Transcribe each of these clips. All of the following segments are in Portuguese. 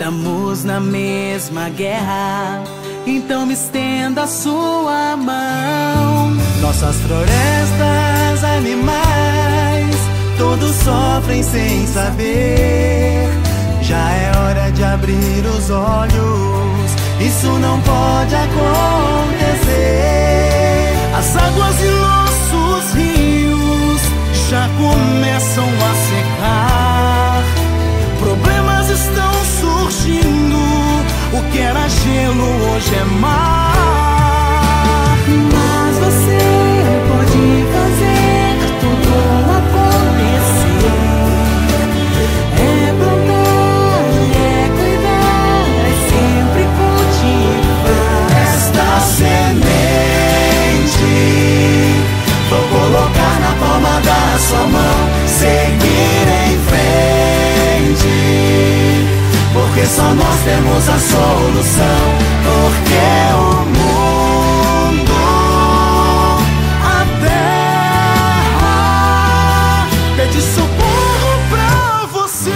Estamos na mesma guerra, então me estenda a sua mão. Nossas florestas, animais, todos sofrem sem saber. Já é hora de abrir os olhos, isso não pode acontecer. As águas e nossos rios já começam a secar. Problemas estão surgindo, o que era gelo hoje é mar. Mas você pode fazer tudo acontecer. É plantar, é cuidar, é sempre cultivar esta semente. Vou colocar na palma da sua mão, seguir em frente, porque só nós temos a solução. Porque o mundo, a terra, pede socorro pra você.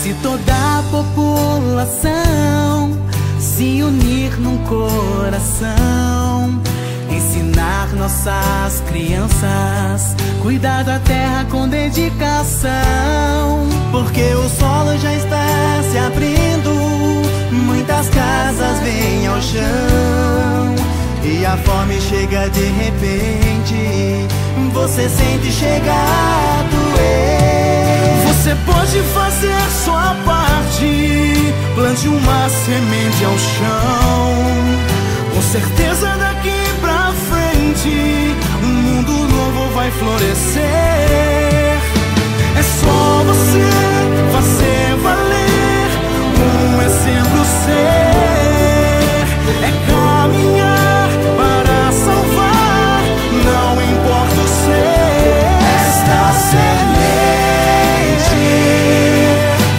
Se toda a população se unir num coração, ensinar nossas crianças, cuidar da terra com dedicação. Porque o solo já está se abrindo, muitas casas vêm ao chão, e a fome chega de repente, você sente chegar a doer. Você pode fazer sua parte, plante uma semente ao chão. Com certeza daqui pra frente, um mundo novo vai florescer. É só você fazer valer, um exemplo ser. É caminhar para salvar, não importa o ser. Esta semente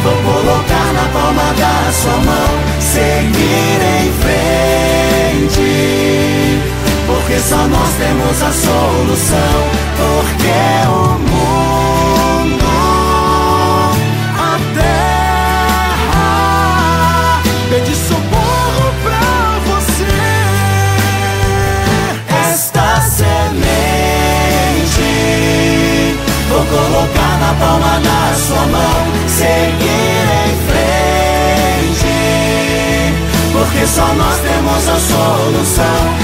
vou colocar na palma da sua mão, seguir em frente, porque só nós temos a solução. Porque o mundo, a terra, pede socorro pra você. Esta semente vou colocar na palma da sua mão, seguir em frente, porque só nós temos a solução.